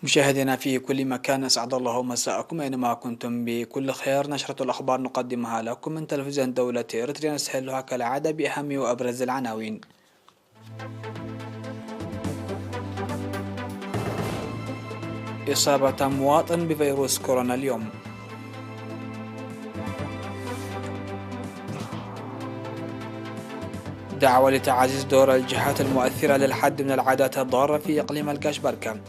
مشاهدينا في كل مكان، أسعد الله مساءكم أينما كنتم بكل خير. نشرة الأخبار نقدمها لكم من تلفزيون دولة إريتريا، نستهلها كالعادة بأهم وأبرز العناوين. إصابة مواطن بفيروس كورونا اليوم. دعوة لتعزيز دور الجهات المؤثرة للحد من العادات الضارة في إقليم الكاشبركة.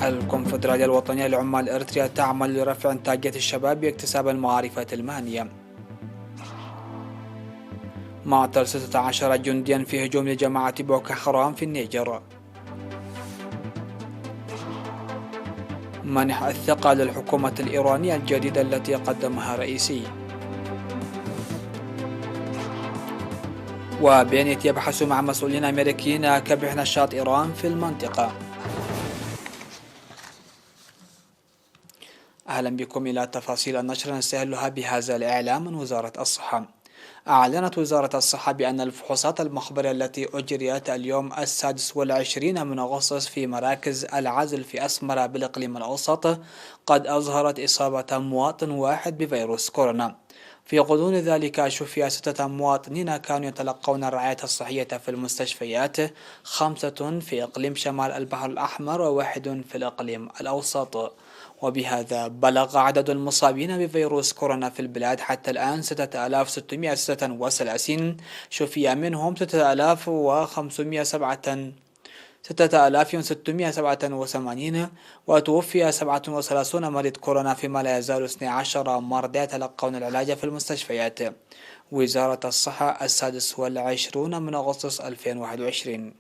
الكونفدرالية الوطنية لعمال إريتريا تعمل لرفع إنتاجية الشباب باكتساب المعرفة المهنية. معطل 16 جنديا في هجوم لجماعة بوكو حرام في النيجر. منح الثقة للحكومة الإيرانية الجديدة التي قدمها رئيسي. وبيانيت يبحث مع مسؤولين أمريكيين كبح نشاط إيران في المنطقة. أهلا بكم إلى تفاصيل النشرة، نستهلها بهذا الإعلام من وزارة الصحة. أعلنت وزارة الصحة بأن الفحوصات المخبرية التي أجريت اليوم 26 من أغسطس في مراكز العزل في أسمرة بالإقليم الأوسط قد أظهرت إصابة مواطن واحد بفيروس كورونا. في غضون ذلك شفي 6 مواطنين كانوا يتلقون الرعاية الصحية في المستشفيات، 5 في إقليم شمال البحر الأحمر وواحد في الإقليم الأوسط. وبهذا بلغ عدد المصابين بفيروس كورونا في البلاد حتى الآن 6636، شفي منهم 6687، وتوفي 37 مريض كورونا، فيما لا يزال 12 مرضى يتلقون العلاج في المستشفيات. وزارة الصحة 26 من أغسطس 2021.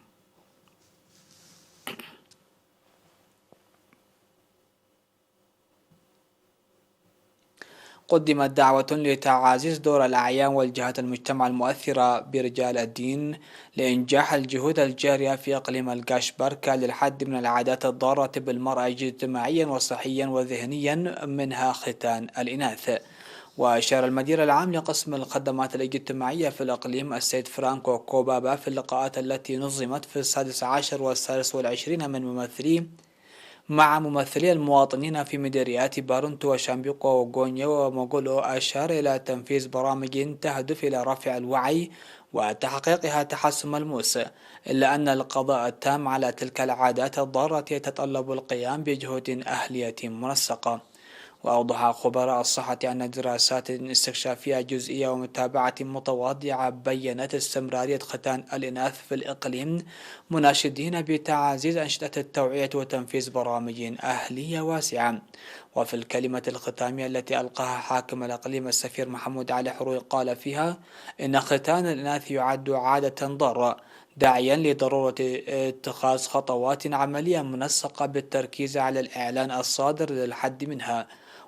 قدمت دعوة لتعزيز دور الأعيان والجهات المجتمع المؤثرة برجال الدين لإنجاح الجهود الجارية في إقليم الكاشبركة للحد من العادات الضارة بالمرأة اجتماعيا وصحيا وذهنيا، منها ختان الإناث. وأشار المدير العام لقسم الخدمات الاجتماعية في الإقليم السيد فرانكو كوبابا في اللقاءات التي نظمت في 16 و23 مع ممثلي المواطنين في مديريات بارونتو وشامبيقو وغونيا وموغولو، أشار إلى تنفيذ برامج تهدف إلى رفع الوعي وتحقيقها تحسن ملموس، إلا أن القضاء التام على تلك العادات الضارة يتطلب القيام بجهود أهلية منسقة. وأوضح خبراء الصحة أن دراسات استكشافية جزئية ومتابعة متواضعة بيّنت استمرارية ختان الإناث في الإقليم، مناشدين بتعزيز أنشطة التوعية وتنفيذ برامج أهلية واسعة. وفي الكلمة الختامية التي ألقاها حاكم الإقليم السفير محمود علي حروي قال فيها إن ختان الإناث يعد عادة ضارة، داعيا لضرورة اتخاذ خطوات عملية منسقة بالتركيز على الإعلان الصادر للحد منها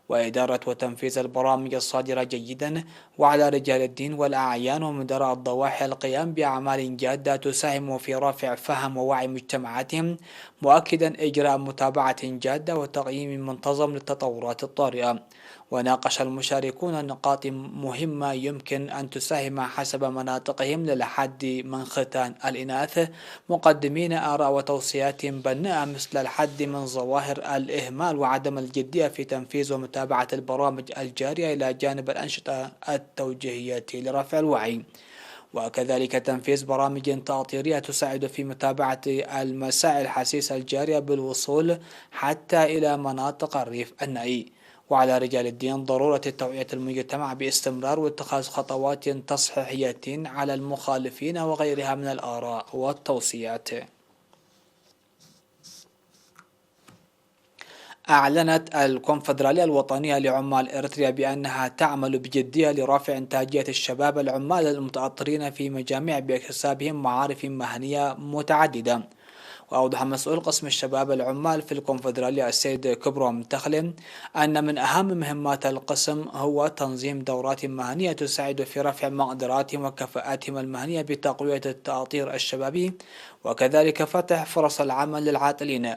وإدارة وتنفيذ البرامج الصادرة جيدا، وعلى رجال الدين والأعيان ومدراء الضواحي القيام بأعمال جادة تساهم في رفع فهم ووعي مجتمعاتهم، مؤكدا إجراء متابعة جادة وتقييم منتظم للتطورات الطارئة. وناقش المشاركون نقاط مهمة يمكن أن تساهم حسب مناطقهم للحد من ختان الإناث، مقدمين آراء وتوصيات بناءة مثل الحد من ظواهر الإهمال وعدم الجدية في تنفيذ ومتابعة البرامج الجارية، إلى جانب الأنشطة التوجيهية لرفع الوعي، وكذلك تنفيذ برامج تأطيرية تساعد في متابعة المسائل الحساسة الجارية بالوصول حتى إلى مناطق الريف النائي. وعلى رجال الدين ضرورة توعية المجتمع باستمرار واتخاذ خطوات تصحيحية على المخالفين وغيرها من الآراء والتوصيات. أعلنت الكونفدرالية الوطنية لعمال إريتريا بأنها تعمل بجدية لرفع إنتاجية الشباب العمال المتأطرين في مجاميع باكتسابهم معارف مهنية متعددة. وأوضح مسؤول قسم الشباب العمال في الكونفدرالية السيد كبروم تخلم أن من أهم مهمات القسم هو تنظيم دورات مهنية تساعد في رفع مقدراتهم وكفاءاتهم المهنية بتقوية التأطير الشبابي، وكذلك فتح فرص العمل للعاطلين.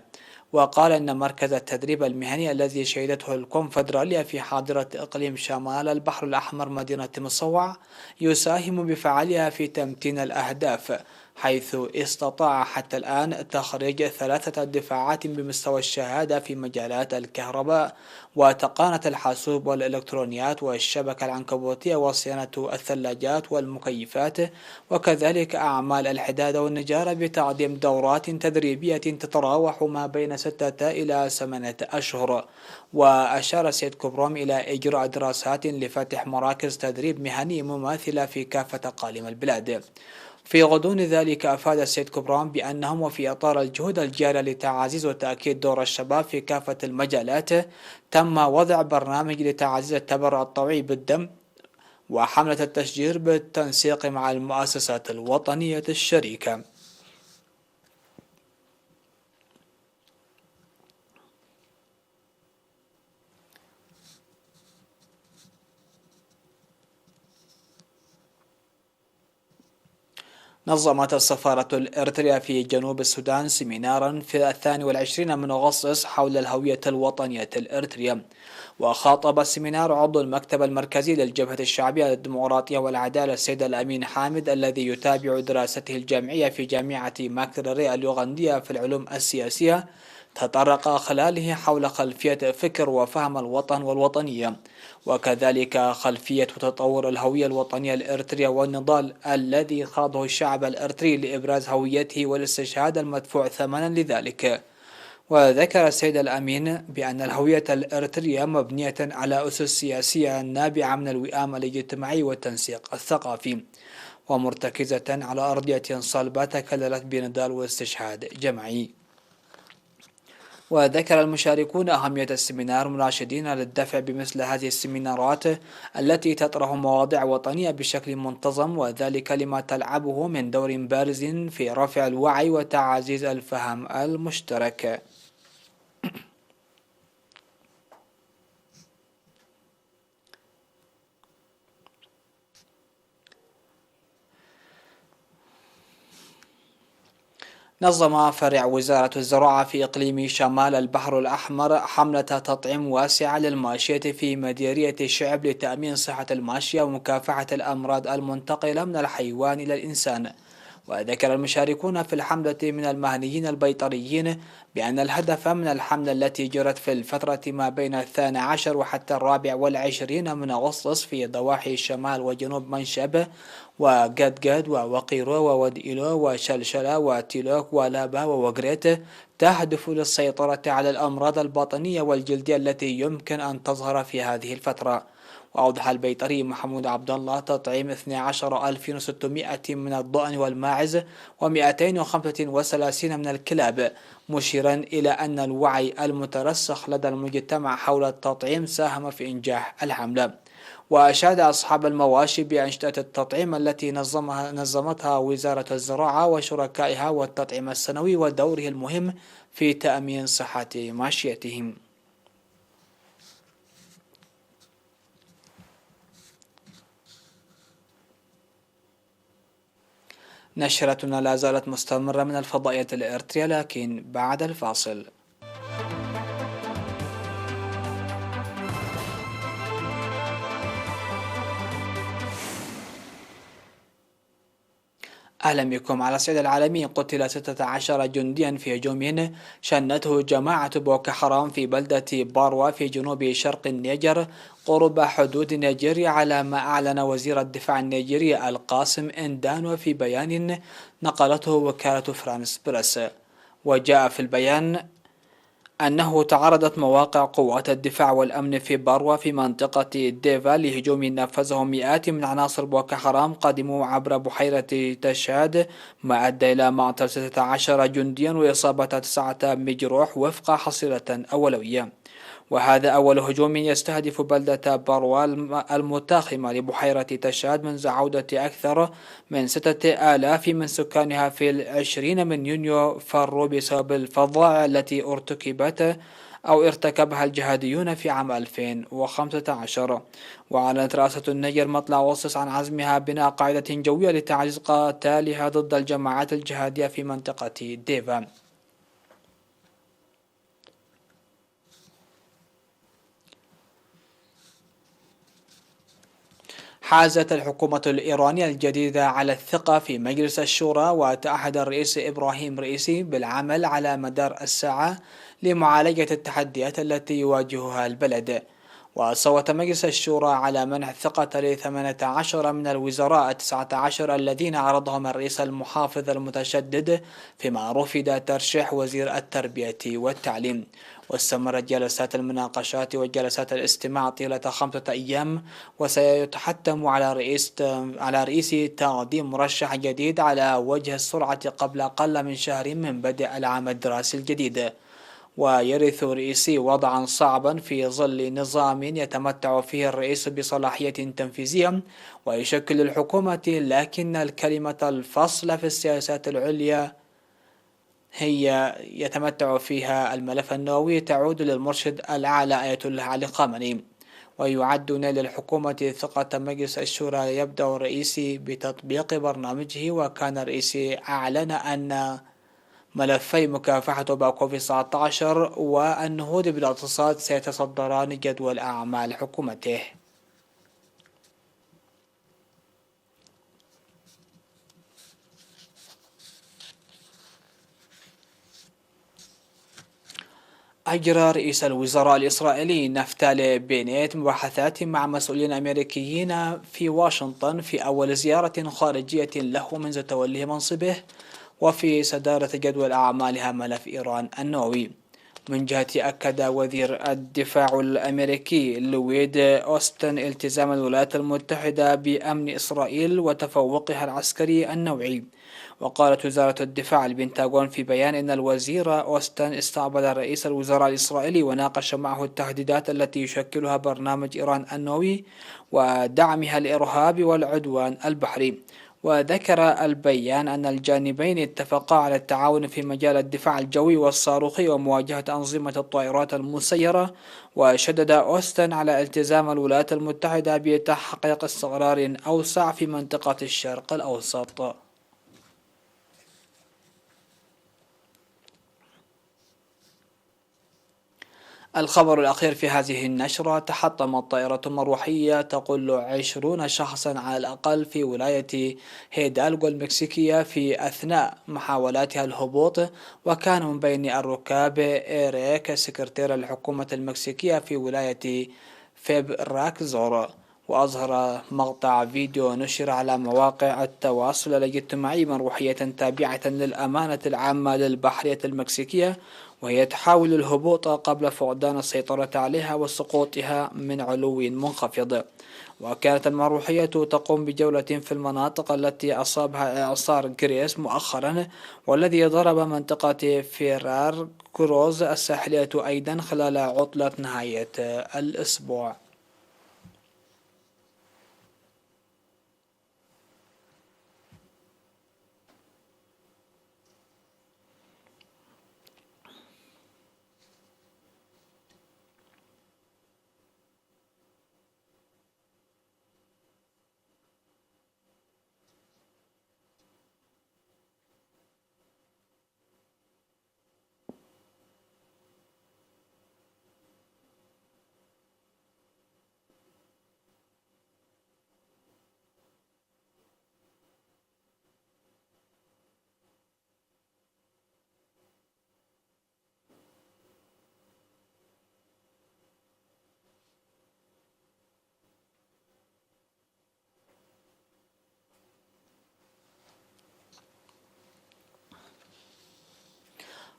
وقال أن مركز التدريب المهني الذي شهدته الكونفدرالية في حاضرة إقليم شمال البحر الأحمر مدينة مصوع يساهم بفعالها في تمتين الأهداف، حيث استطاع حتى الآن تخريج 3 دفاعات بمستوى الشهادة في مجالات الكهرباء وتقنية الحاسوب والإلكترونيات والشبكة العنكبوتية وصيانة الثلاجات والمكيفات، وكذلك أعمال الحداد والنجارة بتقديم دورات تدريبية تتراوح ما بين 6 إلى 8 أشهر. وأشار سيد كبرام إلى إجراء دراسات لفتح مراكز تدريب مهني مماثلة في كافة أقاليم البلاد. في غضون ذلك أفاد السيد كبران بأنهم وفي إطار الجهود الجارية لتعزيز وتأكيد دور الشباب في كافة المجالات، تم وضع برنامج لتعزيز التبرع الطوعي بالدم وحملة التشجير بالتنسيق مع المؤسسات الوطنية الشريكة. نظمت السفارة الإريترية في جنوب السودان سيمينارا في 22 من أغسطس حول الهوية الوطنية الإريترية. وخاطب السيمينار عضو المكتب المركزي للجبهة الشعبية للديمقراطية والعدالة السيد الأمين حامد، الذي يتابع دراسته الجامعية في جامعة ماكريري اليوغندية في العلوم السياسية، تطرق خلاله حول خلفية فكر وفهم الوطن والوطنية، وكذلك خلفية وتطور الهوية الوطنية الإريترية والنضال الذي خاضه الشعب الإريتري لإبراز هويته والاستشهاد المدفوع ثمنا لذلك. وذكر السيد الأمين بأن الهوية الإريترية مبنية على أسس سياسية نابعة من الوئام الاجتماعي والتنسيق الثقافي، ومرتكزة على أرضية صلبة تكللت بنضال واستشهاد جماعي. وذكر المشاركون أهمية السيمينار مناشدين للدفع بمثل هذه السيمينارات التي تطرح مواضيع وطنية بشكل منتظم، وذلك لما تلعبه من دور بارز في رفع الوعي وتعزيز الفهم المشترك. نظم فرع وزارة الزراعة في إقليم شمال البحر الأحمر حملة تطعيم واسعة للماشية في مديرية شعب لتأمين صحة الماشية ومكافحة الأمراض المنتقلة من الحيوان إلى الإنسان. وذكر المشاركون في الحملة من المهنيين البيطريين بأن الهدف من الحملة التي جرت في الفترة ما بين 12 وحتى 24 من أغسطس في ضواحي شمال وجنوب منشب وقدقد ووقيرو وودئلو وشلشلة وتيلوك ولابا ووقريت، تهدف للسيطرة على الأمراض الباطنية والجلدية التي يمكن أن تظهر في هذه الفترة. وأوضح البيطري محمود عبد الله تطعيم 12,600 من الضأن والماعز و235 من الكلاب، مشيرا إلى أن الوعي المترسخ لدى المجتمع حول التطعيم ساهم في إنجاح الحملة. وأشاد أصحاب المواشي بأنشطة التطعيم التي نظمتها وزارة الزراعة وشركائها والتطعيم السنوي ودوره المهم في تأمين صحة ماشيتهم. نشرتنا لا زالت مستمرة من الفضائية الإريترية، لكن بعد الفاصل. أهلا بكم. على الصعيد العالمي قتل 16 جنديا في هجوم شنته جماعة بوكو حرام في بلدة باروا في جنوب شرق النيجر قرب حدود نيجيريا، على ما أعلن وزير الدفاع النيجيري القاسم إندانو في بيان نقلته وكالة فرانس بريس. وجاء في البيان أنه تعرضت مواقع قوات الدفاع والأمن في باروا في منطقة ديفا لهجوم نفذه مئات من عناصر بوكو حرام قدموا عبر بحيرة تشاد، ما أدى إلى مقتل 16 جنديا وإصابة 9 مجروح وفق حصيلة أولوية. وهذا أول هجوم يستهدف بلدة باروا المتاخمة لبحيرة تشاد منذ عودة أكثر من 6,000 من سكانها في 20 من يونيو فروا بسبب الفظائع التي ارتكبها الجهاديون في عام 2015. وأعلنت رئاسة النيجر مطلع أغسطس عن عزمها بناء قاعدة جوية لتعزيز قتالها ضد الجماعات الجهادية في منطقة ديفا. حازت الحكومة الإيرانية الجديدة على الثقة في مجلس الشورى، وتعهد الرئيس إبراهيم رئيسي بالعمل على مدار الساعة لمعالجة التحديات التي يواجهها البلد. وصوت مجلس الشورى على منح الثقة ل18 من الوزراء 19 الذين عرضهم الرئيس المحافظ المتشدد، فيما رفض ترشيح وزير التربية والتعليم. واستمرت جلسات المناقشات وجلسات الاستماع طيلة 5 أيام، وسيتحتم على رئيس تقديم مرشح جديد على وجه السرعة قبل أقل من شهر من بدء العام الدراسي الجديد. ويرث رئيسي وضعا صعبا في ظل نظام يتمتع فيه الرئيس بصلاحية تنفيذية ويشكل الحكومة، لكن الكلمة الفصل في السياسات العليا هي يتمتع فيها الملف النووي تعود للمرشد الأعلى آية الله علي خامنئي. ويعد نيل الحكومة ثقة مجلس الشورى يبدأ الرئيس بتطبيق برنامجه، وكان الرئيس أعلن أن ملفي مكافحة وباء كوفيد 19 والنهوض بالاقتصاد سيتصدران جدول أعمال حكومته. أجرى رئيس الوزراء الإسرائيلي نفتالي بينيت مباحثات مع مسؤولين أمريكيين في واشنطن في أول زيارة خارجية له منذ توليه منصبه، وفي صدارة جدول أعمالها ملف إيران النووي. من جهته أكد وزير الدفاع الأمريكي لويد أوستن التزام الولايات المتحدة بأمن إسرائيل وتفوقها العسكري النوعي. وقالت وزارة الدفاع البنتاغون في بيان إن الوزير أوستن استقبل رئيس الوزراء الإسرائيلي وناقش معه التهديدات التي يشكلها برنامج إيران النووي ودعمها الإرهاب والعدوان البحري. وذكر البيان أن الجانبين اتفقا على التعاون في مجال الدفاع الجوي والصاروخي ومواجهة أنظمة الطائرات المسيرة. وشدد أوستن على التزام الولايات المتحدة بتحقيق استقرار أوسع في منطقة الشرق الأوسط. الخبر الأخير في هذه النشرة: تحطمت طائرة مروحية تقل 20 شخصا على الأقل في ولاية هيدالغو المكسيكية في أثناء محاولاتها الهبوط، وكان من بين الركاب إيريك سكرتير الحكومة المكسيكية في ولاية فيبراكزور. وأظهر مقطع فيديو نشر على مواقع التواصل الاجتماعي مروحية تابعة للأمانة العامة للبحرية المكسيكية وهي تحاول الهبوط قبل فقدان السيطرة عليها وسقوطها من علو منخفض. وكانت المروحية تقوم بجولة في المناطق التي أصابها إعصار غريس مؤخرا، والذي ضرب منطقة فيرار كروز الساحلية أيضا خلال عطلة نهاية الأسبوع.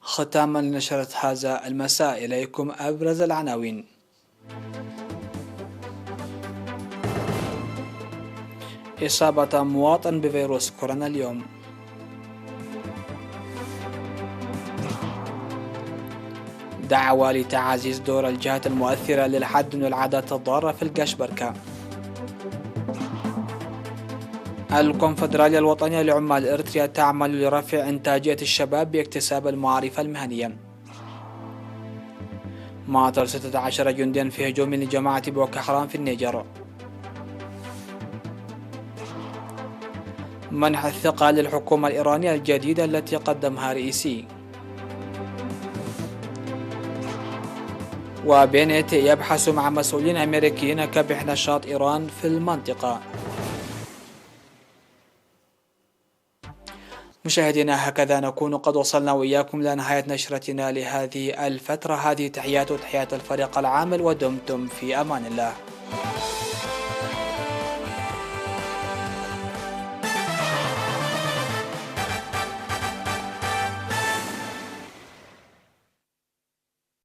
ختاما لنشرة هذا المساء إليكم أبرز العناوين. إصابة مواطن بفيروس كورونا اليوم. دعوة لتعزيز دور الجهات المؤثرة للحد من العادات الضارة في القشبركة. الكونفدرالية الوطنية لعمال إريتريا تعمل لرفع إنتاجية الشباب باكتساب المعارف المهنية. مات 16 جنديا في هجوم لجماعة بوكو حرام في النيجر. منح الثقة للحكومة الإيرانية الجديدة التي قدمها رئيسي. وبنت يبحث مع مسؤولين أمريكيين كبح نشاط إيران في المنطقة. مشاهدينا، هكذا نكون قد وصلنا وإياكم لنهاية نشرتنا لهذه الفترة. هذه تحيات الفريق العامل، ودمتم في أمان الله.